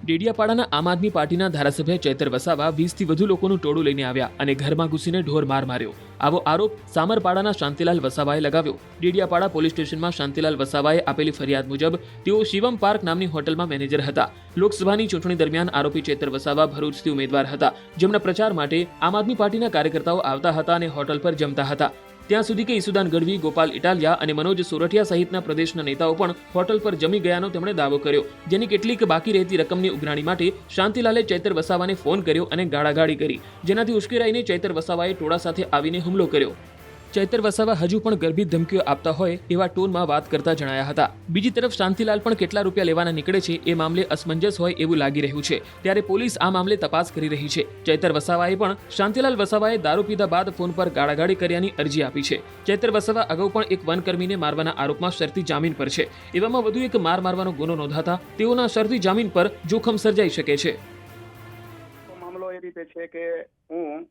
ડેડિયાપાડાના આમ આદમી પાર્ટીના ધારાસભ્ય ચૈતર વસાવા 20થી વધુ લોકોનું ટોળું લઈને આવ્યા અને ઘરમાં ઘૂસીને ઢોર માર માર્યો. આવો આરોપ સામરપાડાના શાંતિલાલ વસાવાએ લગાવ્યો. ડેડિયાપાડા પોલીસ સ્ટેશનમાં શાંતિલાલ વસાવાએ આપેલી ફરિયાદ મુજબ તેઓ શિવમ પાર્ક નામની હોટલમાં મેનેજર હતા. લોકસભાની ચૂંટણી દરમિયાન આરોપી ચૈતર વસાવા ભરૂચથી ઉમેદવાર હતા, જેમના પ્રચાર માટે આમ આદમી પાર્ટીના કાર્યકર્તાઓ આવતા હતા અને હોટલ પર જમતા હતા. ત્યાં સુધી કે ઈસુદાન ગઢવી, ગોપાલ ઇટાલિયા અને મનોજ સોરઠિયા સહિતના પ્રદેશના નેતાઓ પણ હોટલ પર જમી ગયાનો તેમણે દાવો કર્યો, જેની કેટલીક બાકી રહેતી રકમની ઉઘરાણી માટે શાંતિલાલે ચૈતર વસાવાને ફોન કર્યો અને ગાળાગાળી કરી, જેનાથી ઉશ્કેરાઈને ચૈતર વસાવાએ ટોળા સાથે આવીને હુમલો કર્યો. ચૈતર વસાવા હજુ પણ ગર્ભિત ધમકીઓ આપતા હોય એવા ટોનમાં વાત કરતા જણાયા હતા. બીજી તરફ શાંતિલાલ પણ કેટલા રૂપિયા લેવાના નીકળે છે એ મામલે અસમંજસ હોય એવું લાગી રહ્યું છે, ત્યારે પોલીસ આ મામલે તપાસ કરી રહી છે. ચૈતર વસાવાએ પણ શાંતિલાલ વસાવાએ દારૂ પીધા બાદ ફોન પર ગાળાગાળી કર્યાની અરજી આપી છે. ચૈતર વસાવા અગાઉ પણ એક વનકર્મીને મારવાના આરોપમાં શરતી જામીન પર છે. એવામાં વધુ એક માર મારવાનો ગુનો નોંધાતા તેઓના શરતી જામીન પર જોખમ સર્જાઈ શકે છે. મામલો એ રીતે છે કે હું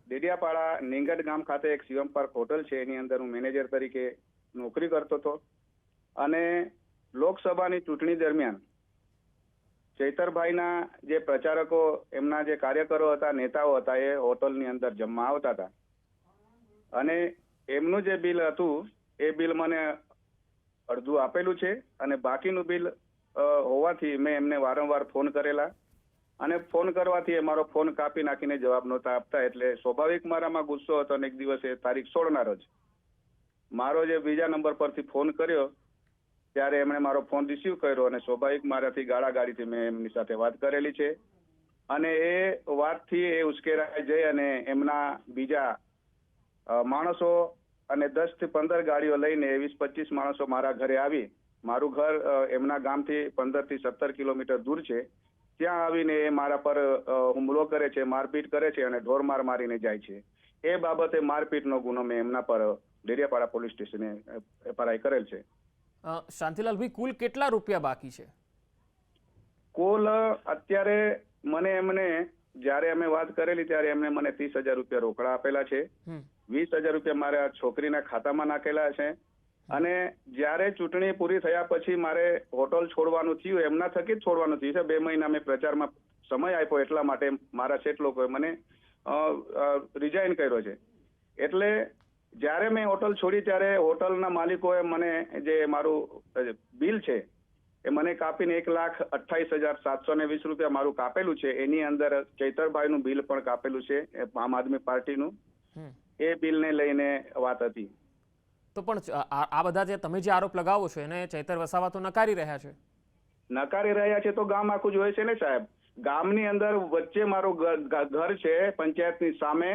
ડેડિયાપાડા નીંગડ ગામ ખાતે એક શિવમ પાર્ક હોટલ છે, એની અંદર હું મેનેજર તરીકે નોકરી કરતો હતો અને લોકસભાની ચૂંટણી દરમિયાન ચૈતરભાઈના જે પ્રચારકો, એમના જે કાર્યકરો હતા, નેતાઓ હતા, એ હોટલની અંદર જમવા આવતા હતા અને એમનું જે બિલ હતું એ બિલ મને અડધું આપેલું છે અને બાકીનું બિલ હોવાથી મેં એમને વારંવાર ફોન કરેલા અને ફોન કરવાથી એ મારો ફોન કાપી નાખીને જવાબ નહોતા આપતા, એટલે સ્વાભાવિક મારામાં ગુસ્સો હતો અને એક દિવસે તારીખ 16ના રોજ મારો જે બીજા નંબર પરથી ફોન કર્યો ત્યારે એમણે મારો ફોન રિસીવ કર્યો અને સ્વાભાવિક મારાથી ગાળાગાળીથી મેં એમની સાથે વાત કરેલી છે અને એ વાતથી એ ઉશ્કેરાઈ જઈ અને એમના બીજા માણસો અને 10 થી 15 ગાડીઓ લઈને 20-25 માણસો મારા ઘરે આવી. મારું ઘર એમના ગામથી 15 થી 17 કિલોમીટર દૂર છે. ત્યાં આવીને એ મારા પર હુમલો કરે છે, મારપીટ કરે છે અને ઢોર માર મારીને જાય છે. એ બાબતે મારપીટનો ગુનો મેં એમના પર ડેડિયાપાડા પોલીસ સ્ટેશને એફઆઈઆર કરેલ છે. શાંતિલાલભાઈ, કુલ કેટલા રૂપિયા બાકી છે? કુલ અત્યારે એમને જ્યારે અમે વાત કરેલી ત્યારે એમને મને 30,000 રૂપિયા રોકડા આપેલા છે, 20,000 રૂપિયા મારા છોકરીના ખાતામાં નાખેલા છે અને જ્યારે ચૂંટણી પૂરી થયા પછી મારે હોટલ છોડવાનું થયું, એમના થકી જ છોડવાનું થયું છે. 2 મહિના મેં પ્રચારમાં સમય આપ્યો એટલા માટે મારા શેઠ લોકોએ મને રિઝાઇન કર્યો છે. એટલે જ્યારે મેં હોટલ છોડી ત્યારે હોટલના માલિકોએ મને જે મારું બિલ છે એ મને કાપીને 1,28,720 રૂપિયા મારું કાપેલું છે. એની અંદર ચૈતરભાઈનું બિલ પણ કાપેલું છે, આમ આદમી પાર્ટીનું. એ બિલને લઈને વાત હતી. તો પણ આ બધા જે તમે જે આરોપ લગાવો છો એને ચૈતર વસાવા તો નકારી રહ્યા છે. નકારી રહ્યા છે તો ગામ આખું જોયે છે ને સાહેબ. ગામની અંદર વચ્ચે મારું ઘર છે પંચાયતની સામે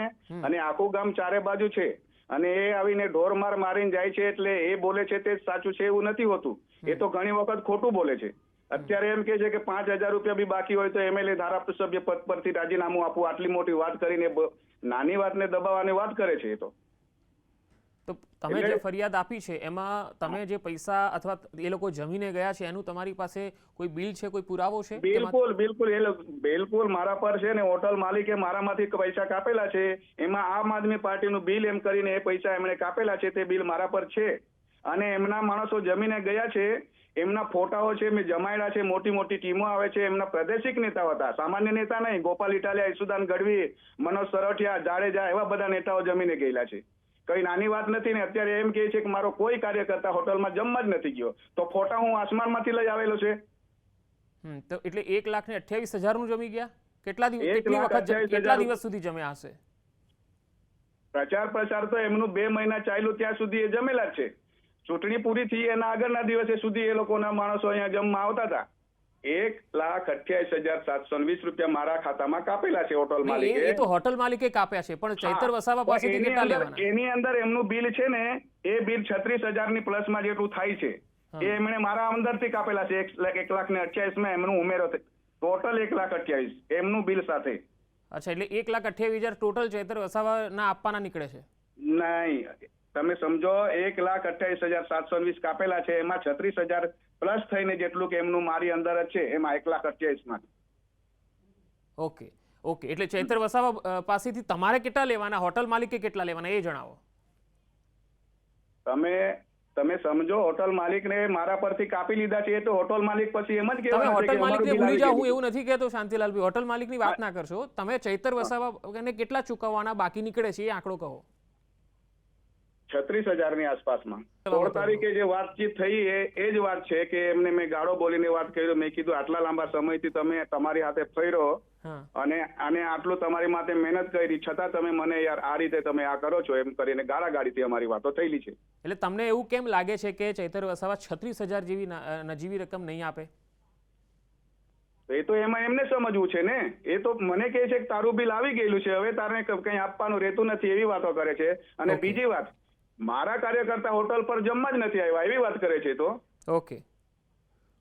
અને આખું ગામ ચારે બાજુ છે અને એ આવીને ઢોર માર મારીને જાય છે, એટલે એ બોલે છે તે સાચું છે એવું નથી હોતું. એ તો ઘણી વખત ખોટું બોલે છે. અત્યારે એમ કે છે કે 5,000 રૂપિયા બી બાકી હોય તો એમએલએ ધારાસભ્ય પદ પરથી રાજીનામું આપવું, આટલી મોટી વાત કરીને નાની વાતને દબાવવાની વાત કરે છે. એ તો તમે જે ફરિયાદ આપી છે એમાં તમે જે પૈસા અથવા એ લોકો જમીને ગયા છે એનું તમારી પાસે કોઈ બિલ છે, કોઈ પુરાવો છે? બિલકુલ મારા પર છે ને. હોટલ માલિકે મારામાંથી પૈસા કાપેલા છે, એમાં આમ આદમી પાર્ટીનું બિલ એમ કરીને એ પૈસા એમણે કાપેલા છે, તે બિલ મારા પર છે અને એમના માણસો જમીને ગયા છે. એમના ફોટાઓ છે, મેં જમાડ્યા છે. મોટી મોટી ટીમો આવે છે, એમના પ્રાદેશિક નેતાઓ હતા, સામાન્ય નેતા નહીં. ગોપાલ ઇટાલિયા, ઈસુદાન ગઢવી, મનોજ સોરઠિયા, જાડેજા, એવા બધા નેતાઓ જમીને ગયેલા છે. કઈ નાની વાત નથી ને. અત્યારે એમ કહે છે કે મારો કોઈ કાર્યકર્તા હોટલમાં જમવા જ નથી ગયો, તો ફોટા હું આસમાનમાંથી લઈ આવેલો છે. તો એટલે 1,28,000 નું જમી ગયા? કેટલા દિવસ સુધી જમ્યા હશે? પ્રચાર તો એમનું 2 મહિના ચાલ્યું ત્યાં સુધી એ જમેલા જ છે. ચૂંટણી પૂરી થઈ એના આગળના દિવસે સુધી એ લોકોના માણસો અહીંયા જમવા આવતા હતા. 1,28,720 રૂપિયા મારા ખાતામાં કાપેલા છે હોટલ માલિકે. એ તો હોટલ માલિકે કાપ્યા છે, પણ ચૈતર વસાવા પાસેથી કેટલા લેવાના? એની અંદર એમનું બિલ છે ને, એ બિલ 36,000 ની પ્લસમાં જેટલું થાય છે. એ એમણે મારા અંદરથી કાપેલા છે. 1,28,000 માં એમનું ઉમેરો ટોટલ 1,28,000 એમનું બિલ સાથે. અચ્છા, એટલે 1,28,000 ટોટલ ચૈતર વસાવાના આપવાના નીકળે છે? નહીં, તમે સમજો. 1,28,720 કાપેલા છે, એમાં 36,000 પ્લસ થઈને જેટલું કે એમનું મારી અંદર જ છે, એમાં 1,28,000 માં. ઓકે, એટલે ચૈતર વસાવા પાસેથી તમારે કેટલા લેવાના, હોટલ માલિકે કેટલા લેવાના એ જણાવો. તમે સમજો, હોટલ માલિકને મારા પરથી કાપી લીધા છે, તો હોટલ માલિક પછી એમ જ તમે કહેવાના છે હોટલ કે અમારું માલિકને બિલ ભૂલી આવી જાઓ, હું ગયેલું. એવું નથી કહેતો શાંતિલાલભાઈ, હોટલ માલિકની વાત ના કરશો. તમે ચૈતર વસાવાને કેટલા ચૂકવવાના બાકી નીકળે છે એ આંકડો કહો. 36,000 ની આસપાસમાં 16 તારીખે જે વાતચીત થઈ એ જ વાત છે કે એમને મેં ગાળો બોલીને વાત કરી. મેં કીધું આટલા લાંબા સમયથી તમે તમારી હાથે ફર્યો હા, અને આને આટલું તમારી માટે મહેનત કરી, છતાં તમે મને યાર આ રીતે તમે આ કરો છો, એમ કરીને ગાળાગાળીથી અમારી વાતો થયેલી છે. એટલે તમને એવું કેમ લાગે છે કે ચૈતર વસાવા 36,000 જેવી નજીવી રકમ નહીં આપે? એ તો એમાં એમને સમજવું છે ને. એ તો મને કહે છે કે તારું બિલ આવી ગયેલું છે, હવે તારે કંઈ આપવાનું રહેતું નથી, એવી વાતો કરે છે. અને Okay. બીજી વાત, મારા કાર્યકર્તા હોટલ પર જમવા જ નથી આવ્યા એવી વાત કરે છે. તો ઓકે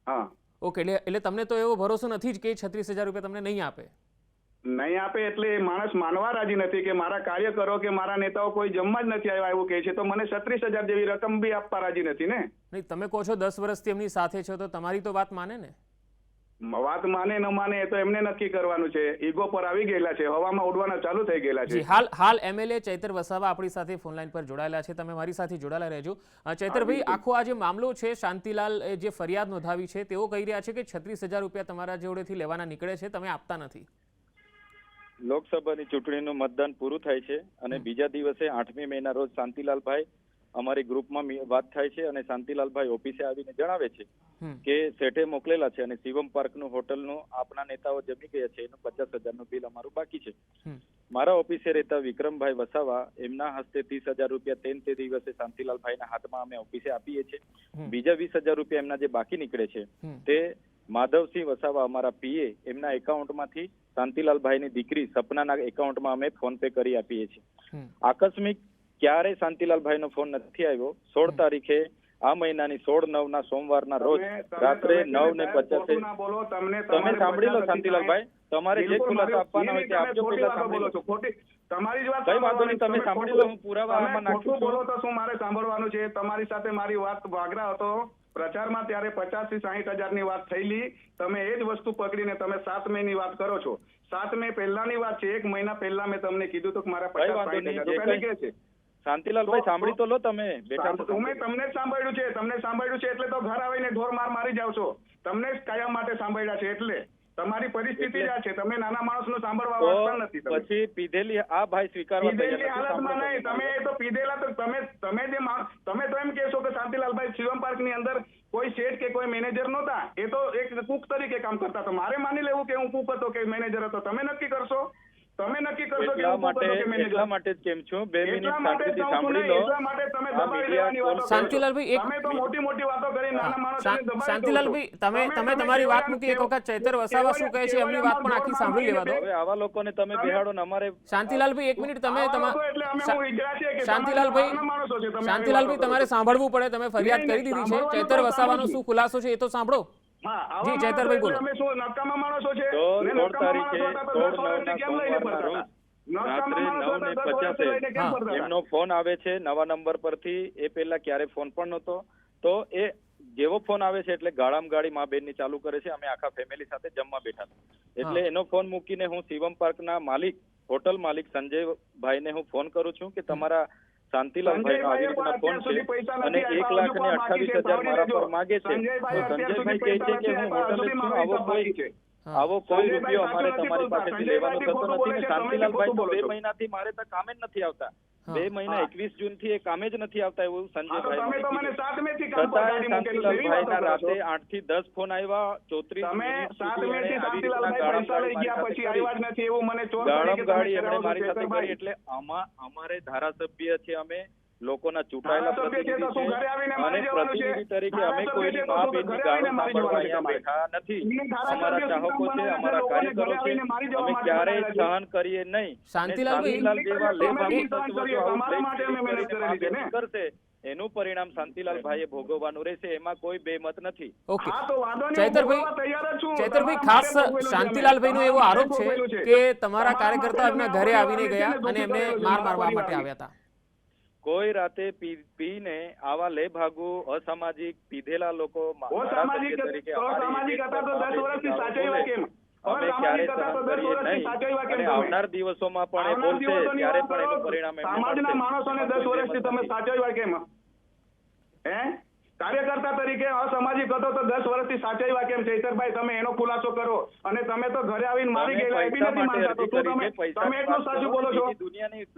હા, ઓકે, એટલે તમને તો એવો ભરોસો નથી જ કે 36,000 રૂપિયા તમને નહીં આપે? નહીં આપે એટલે એ માણસ માનવા રાજી નથી કે મારા કાર્યકરો કે મારા નેતાઓ કોઈ જમવા જ નથી આવ્યા એવું કહે છે. તો મને 36,000 જેવી રકમ બી આપવા રાજી નથી ને. નહીં, તમે કહો છો 10 વર્ષથી એમની સાથે છો, તો તમારી તો વાત માને ને? વાત માને ન માને એ તો એમને નક્કી કરવાનું છે. ઈગો પર આવી ગયેલા છે, હવામાં ઉડવાના ચાલુ થઈ ગયેલા છે. જી, હાલ એમએલએ ચૈતર વસાવા આપણી સાથે ફોન લાઈન પર જોડાયેલા છે. તમે મારી સાથે જોડાયેલા રહેજો. ચૈતરભાઈ, આખો આ જે મામલો છે, શાંતિલાલ જે ફરિયાદ નોંધાવી છે, તેઓ કહી રહ્યા છે કે 36,000 રૂપિયા તમારા જોડેથી લેવાના નીકળે છે, તમે આપતા નથી. લોકસભાની ચૂંટણીનું મતદાન પૂરું થાય છે અને બીજા દિવસે 8મી મેના રોજ શાંતિલાલભાઈ અમારી ગ્રુપમાં વાત થાય છે અને શાંતિલાલભાઈ ઓફિસે આવીને જણાવે છે કે શેઠે મોકલેલા છે અને શિવમ પાર્કનું હોટલનું આપણા નેતાઓ જમી ગયા છે, એનું 50,000નું બિલ અમારું બાકી છે. મારા ઓફિસે રહેતા વિક્રમભાઈ વસાવા, એમના હસ્તે 30,000 રૂપિયા તે દિવસે શાંતિલાલભાઈના હાથમાં અમે ઓફિસે આપીએ છીએ. બીજા 20,000 રૂપિયા એમના જે બાકી નીકળે છે તે માધવસિંહ વસાવા અમારા પીએ, એમના એકાઉન્ટમાંથી શાંતિલાલભાઈની દીકરી સપનાના એકાઉન્ટમાં અમે ફોન પે કરી આપીએ છીએ. આકસ્મિક ક્યારે શાંતિલાલભાઈનો ફોન નથી આવ્યો. 16 તારીખે આ મહિનાની 16/9 સોમવારના રોજ રાત્રે 9:50 તમે સાંભળી લો શાંતિલાલભાઈ, તમારે જે ખુલાસો આપવાના હોય તે આપજો. પહેલા સાંભળી લો. તમારી જ વાત કઈ વાંધો નહીં, તમે સાંભળી લો, હું પુરાવા આમાં નાખું બોલો છું. તો શું મારે સાંભળવાનું છે? તમારી સાથે મારી વાત વાગરા હતો પ્રચારમાં, ત્યારે 50,000 થી 60,000 ની વાત થયેલી. તમે એ જ વસ્તુ પકડીને તમે 7 મે ની વાત કરો છો. 7 મે પહેલાની વાત છે, 1 મહિના પહેલા મેં તમને કીધું તો મારા 50,000 રૂપિયા નીકળે છે. શાંતિલાલભાઈ સાંભળી તો લો, તમે બેઠા છો. તમે તમને જ સાંભળ્યું છે, તમને સાંભળ્યું છે એટલે તો ઘર આવીને ઢોર મારી જાવ છો. તમને જ કાયમ માટે સાંભળ્યા છે એટલે તમારી પરિસ્થિતિ જ આ છે. તમે નાના માણસનું સાંભળવા વાળા નથી. પછી પીધેલી આ ભાઈ સ્વીકારવા પીધેલી હાલતમાં નહીં, તમે તો પીધેલા તો તમે તો એમ કહેશો કે શાંતિલાલભાઈ શિવમ પાર્ક ની અંદર કોઈ શેઠ કે કોઈ મેનેજર નહોતા, એ તો એક કુક તરીકે કામ કરતા. તો મારે માની લેવું કે હું કુક હતો કે મેનેજર હતો? તમે નક્કી કરશો. તમે નક્કી કરશો કે હું કુક હતો કે મેનેજર. એટલા માટે જ કેમ છું, 2 મિનિટ શાંતિથી સાંભળી લો. એટલા માટે તમે દબાવી દેવાની વાતો કરો છો. શાંતિલાલભાઈ, તમે તો મોટી વાતો કરી નાના માણસોને દબાવી દો છો. શાંતિલાલભાઈ, તમે તમારી વાત મૂકી, એક વખત ચૈતર વસાવા શું કહે છે એમની વાત પણ આખી સાંભળી લેવા દો. હવે આવા લોકોને તમે બિહાડો ને અમારે. શાંતિલાલભાઈ, 1 મિનિટ, તમે શાંતિલાલભાઈ, શાંતિલાલભાઈ, તમારે સાંભળવું પડે. તમે ફરિયાદ કરી દીધી છે, ચૈતર વસાવાનો શું ખુલાસો છે એ તો સાંભળો. જી, ચૈતરભાઈ બોલો. તમે શું નકામા માણસો છે? 16 તારીખે 16/9 સોમવારના રોજ રાત્રે 9:50 એમનો ફોન આવે છે નવા નંબર પરથી. એ પહેલા ક્યારે ફોન પણ નહોતો. તો એ જેવો ફોન આવે છે એટલે ગાળામ ગાળી મા બેનની ચાલુ કરે છે. અમે આખા ફેમિલી સાથે જમવા બેઠા હતા એટલે એનો ફોન મૂકીને હું શિવમ પાર્કના માલિક, હોટલ માલિક સંજયભાઈને હું ફોન કરું છું કે તમારા શાંતિલાલભાઈનો આવી રીતના ફોન છે અને 1,28,000 મારા પર માગે છે. તો સંજયભાઈ કહે છે કે હું હોટલે છું, આવો કોઈ રૂપિયો અમારે તમારી પાસેથી લેવાનો થતો નથી. ને શાંતિલાલભાઈ તો 2 મહિનાથી મારે તો કામે જ નથી આવતા. 2 મહિના 21 જૂનથી એ કામે જ નથી આવતા એવું સંજયભાઈ. છતાંય શાંતિલાલભાઈના રાતે 8 થી 10 ફોન આવ્યા. 34 ગાળી એમણે મારી સાથે કરી. એટલે અમારે ધારાસભ્ય છે, અમે લોકોના ચૂંટાયેલા પ્રતિનિધિ છે અને પ્રતિનિધિ તરીકે અમે કોઈની મા બેનની ગાળો સાંભળવા અહીંયા બેઠા નથી. અમારા ચાહકો છે, અમારા કાર્યકરો છે, અમે ક્યારેય સહન કરીએ નહીં. શાંતિલાલ જેવા લેભાગુ તત્વો જો આવું કરશે એનું પરિણામ શાંતિલાલભાઈએ ભોગવવાનું રહેશે. એમાં કોઈ બેમત નથી. ઓકે, ચૈતરભાઈ, ખાસ શાંતિલાલભાઈનો એવો આરોપ છે કે તમારા કાર્યકર્તા એમના ઘરે આવીને ગયા અને એમને મારવા માટે આવ્યા હતા. કોઈ રાતે પીને આવા લેભાગુ અસામાજિક પીધેલા લોકો તરીકે અમે ક્યારે સહન કરીએ નહીં અને આવનાર દિવસોમાં પણ એ બોલશે ત્યારે પણ એનું પરિણામ એમને મળશે. હે કાર્યકર્તા તરીકે અસામાજિક હતો તો 10 વર્ષથી સાચવ્યા કેમ ચૈતરભાઈ? તમે એનો ખુલાસો કરો. અને તમે તો ઘરે આવીને મારી ગયેલા એ બી નથી માનતા, તો શું તમે એટલું સાચું બોલો છો?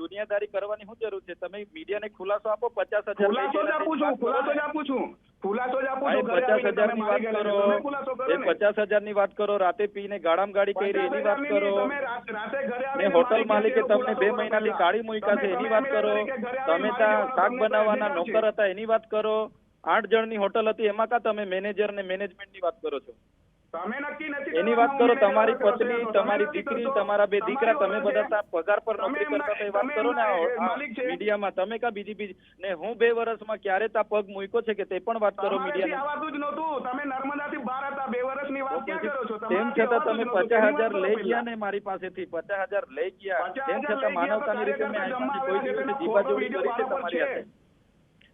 દુનિયાદારી કરવાની શું જરૂર છે? તમે મીડિયાને ખુલાસો આપો. 50,000 ખુલાસો જ આપું છું, ખુલાસો જ આપું છું, ખુલાસો જ આપું છું. ઘરે 50,000 આવીને તમે ની મારી વાત ગયેલા કરો. તમે ખુલાસો કરો એ ને. 50,000 ની વાત કરો. રાતે પીને ગાડામ ગાડી કરી એની વાત કરો. તમે રાતે ઘરે ને આવીને હોટલ મારી માલિકે ગયેલા તમને 2 ખુલાસો મહિનાથી કરો કાઢી મૂક્યા છે તમે એની વાત કરો. તરીકે ઘરે આવીને તમે મારી ત્યાં ગયેલા શાક તમને બનાવવાના અધિકાર છે. નોકર હતા એની વાત કરો. 8 જણની હોટલ હતી એમાં કા તમે મેનેજર ને મેનેજમેન્ટ ની વાત કરો છો? તમે નક્કી નથી એની કરવાના, વાત કરો. હું manager તમારી કરતો પત્ની, હતો. તમારી તમે દીકરી, નથી કરતો. તમારા 2 દીકરા, તમારી તમે ઓળખ બધા છે. પગાર પર તમે નોકરી એમના- કરતા તો એ વાત તમે કરો ને. એમના માલિક છે. મીડિયામાં તમે કા બીજી ને હું 2 વર્ષમાં ક્યારે તા પગ મૂક્યો છે કે તે પણ વાત કરો તમારેથી મીડિયાને. આવાતું જ નહોતું. તમે નર્મદાથી બહાર હતા. 2 વર્ષની વાત ક્યાં કરો છો? તેમ તમારાથી છતાં આવાતું તમે જ નહોતું. તેની વાત 50,000 કરો લઈ પહેલા. ગયા ને મારી પાસેથી 50,000 લઈ ગયા. 50,000 તેમ છતાં લઈ ગયા તો માનવતાની રીતે મેં કાર્યકર્તા આજ જમવા સુધી કોઈ આવેલા છે, દિવસે તેનો જીવાજોડી ફોટો કરી છે વિડીયો તમારી મારા પર હાથે. છે.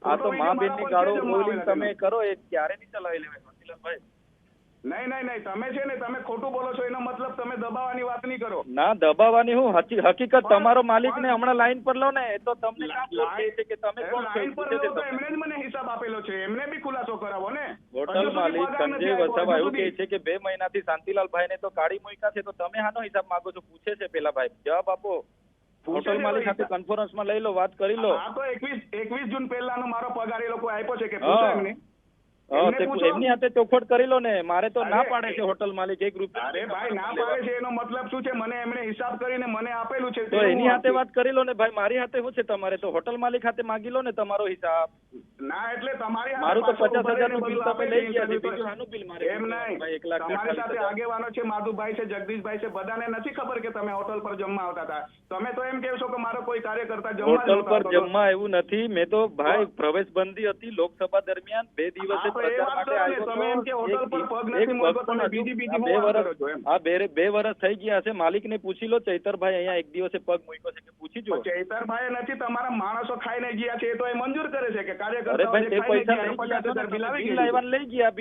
આ તો ફોટો મા વિડીયો બેનની મારા પર ગાળો છે, જમવા બોલીને આવેલા તમે તેનો. કરો એ ક્યારે નહીં ચલાવી લેવાય શાંતિલાલભાઈ. નહીં તમે છે ને તમે ખોટું બોલો છો એનો મતલબ તમે દબાવવાની વાત નહીં કરો. ના દબાવવાની હું હકીકત પણ- તમારો માલિક ને પણ- હમણાં લાઈન પર લો ને એ તો તમને કામ લાઈન- છે કે તમે કોણ છો લાઈન પર પૂછે છે લો તો તમને. એમણે જ મને હિસાબ આપેલો છે. એમને બી ખુલાસો કરાવો ને. હોટલ હજુ સુધી માલિક પગાર નથી સંજય આપ્યો, વસાવા હજુ એવું કહે સુધી. છે કે 2 મહિનાથી શાંતિલાલભાઈ ને તો કાઢી મૂક્યા છે, તો તમે આનો હિસાબ માંગો છો? પૂછે છે પેલા ભાઈ, જવાબ આપો. પૂછે હોટલ છે માલિક સાથે હિસાબ. કોન્ફરન્સમાં લઈ લો, વાત કરી લો. આ તો 21 જૂન પહેલાનો મારો પગાર એ લોકો આપ્યો છે કે હા. પૂછો એમને. હા, એમને તે પૂછો. એમની હાથે ચોખવટ કરી લો ને. મારે તો ના અરે, પાડે છે હોટલ માલિક 1 રૂપિયા. અરે ભાઈ ના પાડે છે એનો મતલબ શું છે? મને એમણે હિસાબ કરીને મને આપેલું છે. તો તેનું એની હું હાથે આપીશ. વાત કરી લો ને ભાઈ. મારી હાથે શું છે તમારે? તો હોટલ માલિક હાથે માંગી લો ને તમારો હિસાબ. ના એટલે તમારી હાથે મારું તો પાછો 50,000 નું બધું બિલ આપે તમે લઈ છે ગયા છે. interview બીજું પર. આનું બિલ મારે એમ નહીં. ભાઈ 1,48,000. તમારી સાથે આગેવાનો છે, માધુભાઈ છે, જગદીશભાઈ છે, બધાને નથી ખબર કે તમે હોટલ પર જમવા આવતા હતા? તમે તો એમ કહો છો કે મારો કોઈ કાર્યકર્તા જમવા જ હોટલ નહોતો પર આવતો તો. જમવા એવું નથી. મેં તો ભાઈ પ્રવેશબંધી હતી લોકસભા દરમિયાન 2 દિવસે હા, તો એ પ્રચાર વાત માટે કરો ને. આવ્યો તમે એમ કે હોટલ પર પગ નથી એક મૂક્યો, પગ પણ તમે હજુ બીજી આ હું 2 વાત કરો છો એમ? વર્ષ આ 2 વર્ષ થઈ ગયા છે. માલિકને પૂછી લો ચૈતરભાઈ અહીંયા એક દિવસે પગ મૂક્યો છે કે પૂછી જો. ચૈતરભાઈ નથી, તમારા માણસો ખાઈને ગયા છે એ તો એ મંજૂર કરે છે કે અરે કાર્યકર્તાઓ ભાઈ જે તે ખાઈને પૈસા ગયા લઈ એનો ગયા છો ને 50,000 બિલ તમે. આવી બિલ ગયું. લાવવાનું લઈ ગયા.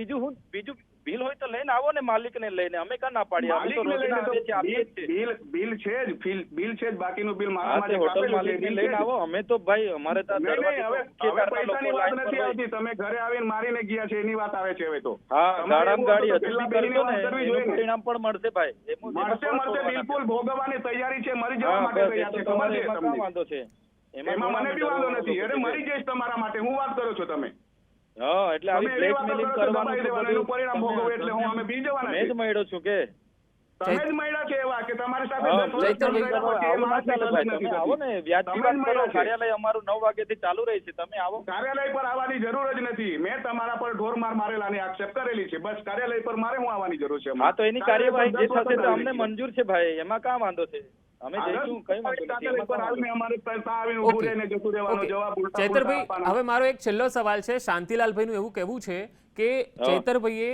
બીજું બિલ હોય તો લઈને આવો ને માલિકને લઈને. અમે કા ના પાડીએ? અમે તો માલિકને લઈને રોજના તો આવીએ છીએ, આપીએ જ છીએ. બિલ છે જ, બિલ છે જ, બાકીનું બિલ હા, મારામાં તે જે હોટલ કાપેલું છે, માલિકને બિલ લઈને છે જ. આવો. અમે તો ભાઈ અમારે તો નહીં, દરવાજે હવે ઠેકેદારના પૈસાની લોકો વાત લાઈન પર નથી હોય. આવતી. તમે ઘરે આવીને મારીને ગયા છે એની વાત આવે છે હવે તો. હા, તમારે ગાડામ એવું ગાડી હતું તો હજુ પહેલા બી કરશો બેનની ને વાત કરવી એનું જોઈએ ને. પરિણામ પણ મળશે ભાઈ. મળશે બિલકુલ ભોગવવાની તૈયારી છે, મરી જવા હા, માટે બસ એ તૈયાર તો છે. ખબર તમારે છે એમાં તમને? કાં વાંધો છે? એમાં મને બી વાંધો નથી. અરે લોકો મરી જઈશ તમારા માટે. હું વાત કરો છો તમે? હા, એટલે આવી તમે એવી વાતો બ્લેકમેલિંગ કરો છો, કરવાનું દબાઈ તો દેવાનું, એનું બધું પરિણામ ભોગવવું એટલે હું અમે પી જવાના મેં જ છીએ. મળ્યો છું કે તમે જ મળ્યા છે એવા કે તમારી સાથે હા, 10 વર્ષ ચૈતરભાઈ, રહ્યા પછી એ આવું ના માણસની ચાલે કદર ભાઈ. નથી તમે થતી. આવો ને વ્યાજબી તમે જ વાત કરો. મળ્યા છે. કાર્યાલય અમારું 9 વાગ્યાથી ચાલુ રહે છે. તમે આવો. કાર્યાલય પર આવવાની જરૂર જ નથી. મેં તમારા પર ઢોર માર મારેલાની આક્ષેપ કરેલી છે. બસ કાર્યાલય પર મારે હું આવવાની જરૂર છે? હા, તો એની કાર્યાલય પર કાર્યવાહી જે 10 થશે વખત તો આવેલી અમને છે. મંજૂર છે ભાઈ. એમાં કાં વાંધો છે? અમે જઈશું, કઈ વાંધો નથી. કાર્યાલય એમાં પર કાં આવીને વાંધો અમારે ત્યાં આવીને ઊભું ઓકે. રહીને જતું રહેવાનો ઓકે. જવાબ ઉલટા ચૈતરભાઈ, આપવાના. હવે મારો એક છેલ્લો સવાલ છે. શાંતિલાલભાઈનું એવું કહેવું છે કે ચૈતરભાઈએ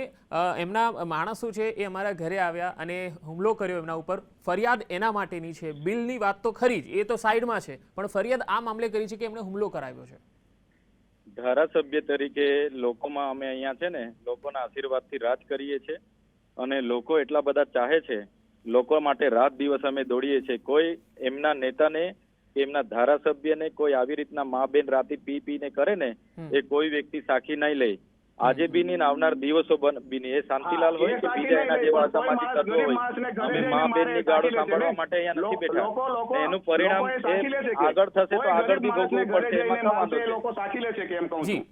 એમના માણસો છે એ અમારા ઘરે આવ્યા અને હુમલો કર્યો એમના ઉપર. ફરિયાદ એના માટેની છે. બિલની વાત તો ખરી જ, એ તો સાઈડમાં છે, પણ ફરિયાદ આ મામલે કરી છે કે એમણે હુમલો કરાવ્યો છે. ધારાસભ્ય તરીકે લોકોમાં અમે અહીંયા છે ને લોકોના આશીર્વાદથી રાજ કરીએ છીએ અને લોકો એટલા બધા ચાહે છે. લોકો માટે રાત દિવસ અમે દોડીએ છીએ. કોઈ એમના નેતાને કે એમના ધારાસભ્યને કોઈ આવી રીતના મા બેન રાતે પીને કરે ને એ કોઈ વ્યક્તિ સાખી નહીં લે. આજે બી ની આવનાર દિવસો બી ની. એ શાંતિલાલ હોય કે બીજા એના જેવા અસામાજિક તત્વો હોય, અમે મા બેન ની ગાળો સાંભળવા માટે અહીંયા નથી બેઠા. એનું પરિણામ એ આગળ થશે તો આગળ બી ભોગવવું પડશે. એમાં કાં વાંધો છે? લોકો સાચી લે છે કે એમ કહું છું. જી